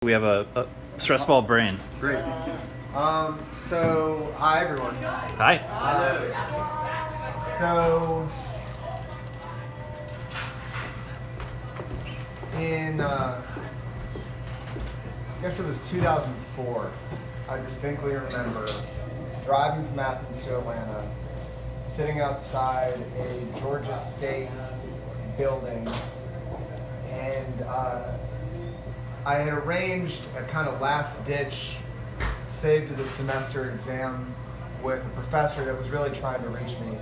We have a stress ball brain. Great. So, hi everyone. Hi. So, I guess it was 2004, I distinctly remember driving from Athens to Atlanta, sitting outside a Georgia State building, and I had arranged a kind of last-ditch save to the semester exam with a professor that was really trying to reach me.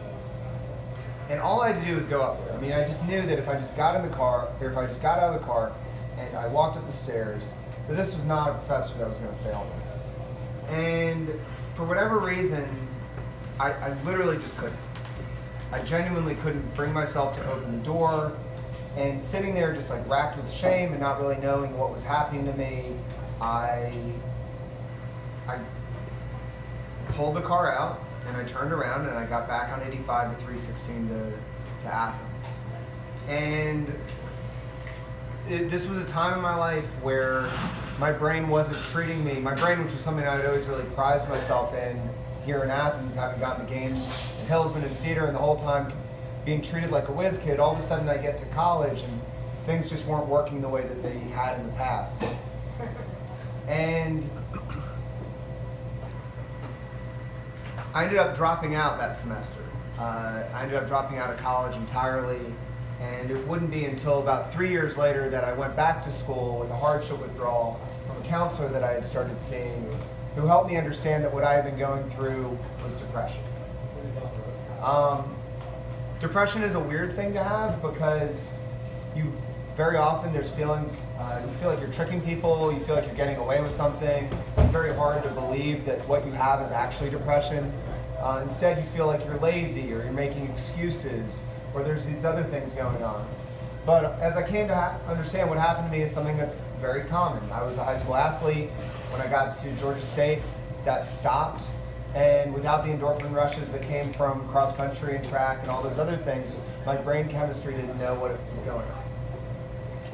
And all I had to do was go up there. I mean, I just knew that if I just got in the car, or if I just got out of the car and I walked up the stairs, that this was not a professor that was going to fail me. And for whatever reason, I literally just couldn't. I genuinely couldn't bring myself to open the door. And sitting there just like racked with shame and not really knowing what was happening to me, I pulled the car out and I turned around and I got back on 85 to 316 to Athens. And this was a time in my life where my brain wasn't treating me, my brain, which was something I'd always really prized myself in here in Athens, having gone to games in Hillsman and Cedar, and the whole time being treated like a whiz kid. All of a sudden I get to college and things just weren't working the way that they had in the past. And I ended up dropping out that semester. I ended up dropping out of college entirely, and it wouldn't be until about 3 years later that I went back to school with a hardship withdrawal from a counselor that I had started seeing, who helped me understand that what I had been going through was depression. Depression is a weird thing to have because very often there's feelings, you feel like you're tricking people, you feel like you're getting away with something. It's very hard to believe that what you have is actually depression. Instead, you feel like you're lazy or you're making excuses or there's these other things going on. But as I came to understand, what happened to me is something that's very common. I was a high school athlete. When I got to Georgia State, that stopped. And without the endorphin rushes that came from cross country and track and all those other things, my brain chemistry didn't know what was going on.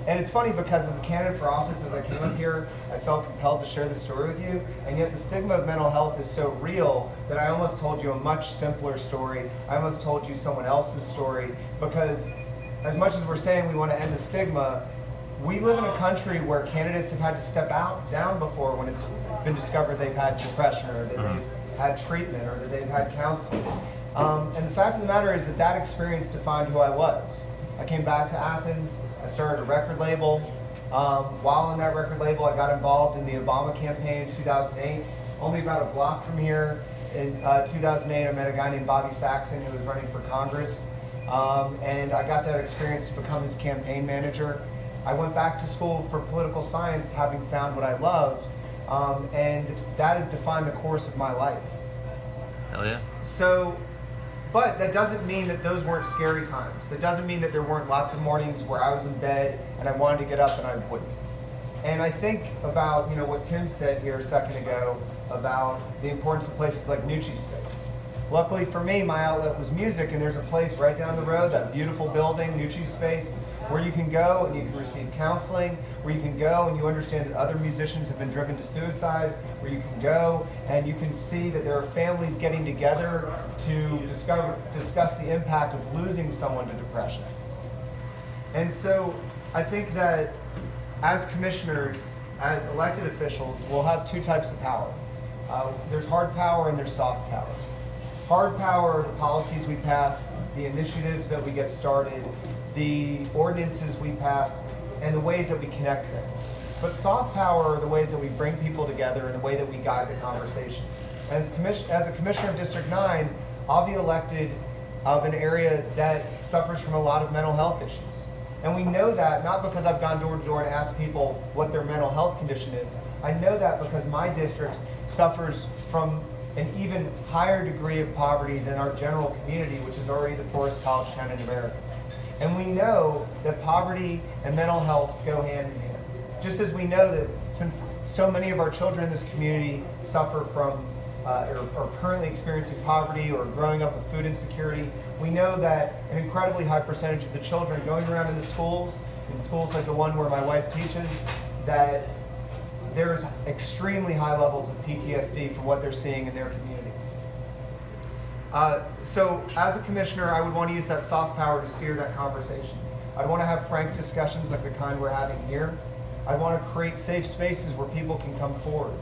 And it's funny because as a candidate for office, as I came up here, I felt compelled to share this story with you. And yet the stigma of mental health is so real that I almost told you a much simpler story. I almost told you someone else's story, because as much as we're saying we want to end the stigma, we live in a country where candidates have had to step down before when it's been discovered they've had depression or that they've had treatment or that they've had counseling. And the fact of the matter is that experience defined who I was. I came back to Athens, I started a record label. While in that record label, I got involved in the Obama campaign in 2008. Only about a block from here, in 2008, I met a guy named Bobby Saxon who was running for Congress. And I got that experience to become his campaign manager. I went back to school for political science, having found what I loved. And that has defined the course of my life. Hell yeah. So, but that doesn't mean that those weren't scary times. That doesn't mean that there weren't lots of mornings where I was in bed and I wanted to get up and I wouldn't. And I think about, what Tim said here a second ago about the importance of places like Nucci Space. Luckily for me, my outlet was music, and there's a place right down the road, that beautiful building, Nucci Space, where you can go and you can receive counseling, where you can go and you understand that other musicians have been driven to suicide, where you can go and you can see that there are families getting together to discuss the impact of losing someone to depression. And so I think that as commissioners, as elected officials, we'll have two types of power. There's hard power and there's soft power. Hard power are the policies we pass, the initiatives that we get started, the ordinances we pass, and the ways that we connect things. But soft power are the ways that we bring people together and the way that we guide the conversation. As a commissioner of District 9, I'll be elected of an area that suffers from a lot of mental health issues. And we know that not because I've gone door to door and asked people what their mental health condition is. I know that because my district suffers from an even higher degree of poverty than our general community, which is already the poorest college town in America. And we know that poverty and mental health go hand in hand. Just as we know that since so many of our children in this community suffer from or currently experiencing poverty or growing up with food insecurity, we know that an incredibly high percentage of the children going around in schools like the one where my wife teaches, that there's extremely high levels of PTSD from what they're seeing in their communities. So as a commissioner, I would want to use that soft power to steer that conversation. I'd want to have frank discussions like the kind we're having here. I'd want to create safe spaces where people can come forward.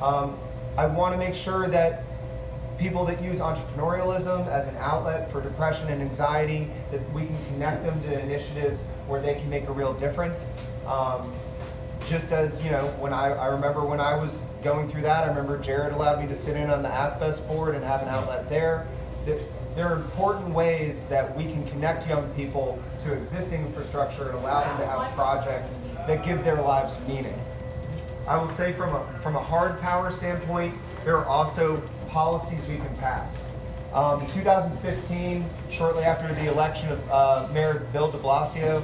I want to make sure that people that use entrepreneurialism as an outlet for depression and anxiety, that we can connect them to initiatives where they can make a real difference. Just as, you know, when I remember when I was going through that, I remember Jared allowed me to sit in on the AthFest board and have an outlet there. There are important ways that we can connect young people to existing infrastructure and allow them to have projects that give their lives meaning. I will say from a hard power standpoint, there are also policies we can pass. In 2015, shortly after the election of Mayor Bill de Blasio,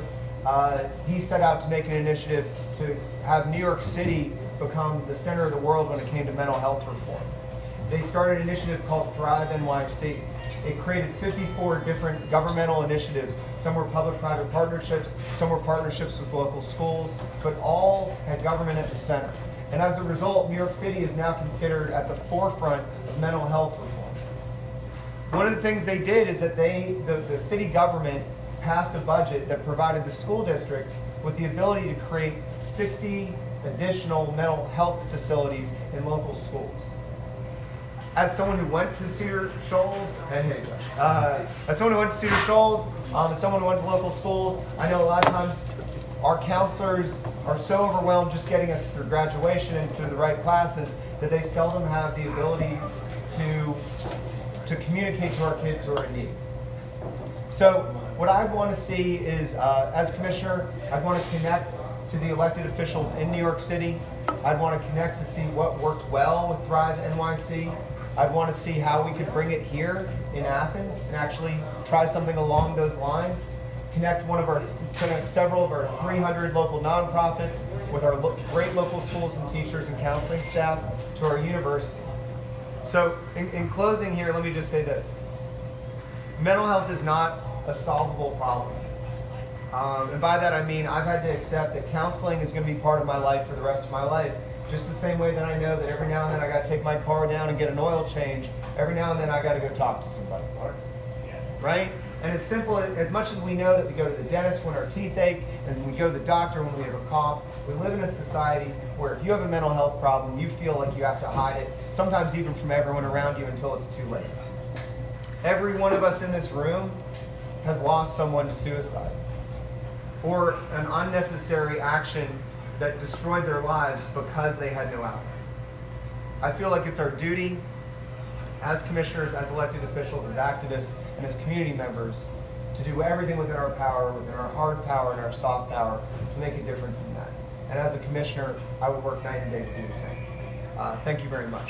he set out to make an initiative to have New York City become the center of the world when it came to mental health reform. They started an initiative called Thrive NYC. It created 54 different governmental initiatives. Some were public-private partnerships, some were partnerships with local schools, but all had government at the center. And as a result, New York City is now considered at the forefront of mental health reform. One of the things they did is that the city government passed a budget that provided the school districts with the ability to create 60 additional mental health facilities in local schools. As someone who went to Cedar Shoals, as someone who went to Cedar Shoals, as someone who went to local schools, I know a lot of times our counselors are so overwhelmed just getting us through graduation and through the right classes that they seldom have the ability to communicate to our kids who are in need. So what I want to see is, as commissioner, I'd want to connect to the elected officials in New York City. I'd want to connect to see what worked well with Thrive NYC. I'd want to see how we could bring it here in Athens and actually try something along those lines. Connect several of our 300 local nonprofits with our great local schools and teachers and counseling staff to our university. So in closing here, let me just say this. Mental health is not a solvable problem. And by that I mean I've had to accept that counseling is going to be part of my life for the rest of my life. Just the same way that I know that every now and then I got to take my car down and get an oil change. Every now and then I got to go talk to somebody. Right? And as simple as much as we know that we go to the dentist when our teeth ache, and we go to the doctor when we have a cough, we live in a society where if you have a mental health problem, you feel like you have to hide it, sometimes even from everyone around you until it's too late. Every one of us in this room has lost someone to suicide or an unnecessary action that destroyed their lives because they had no outlet. I feel like it's our duty as commissioners, as elected officials, as activists, and as community members to do everything within our power, within our hard power and our soft power to make a difference in that. And as a commissioner, I would work night and day to do the same. Thank you very much.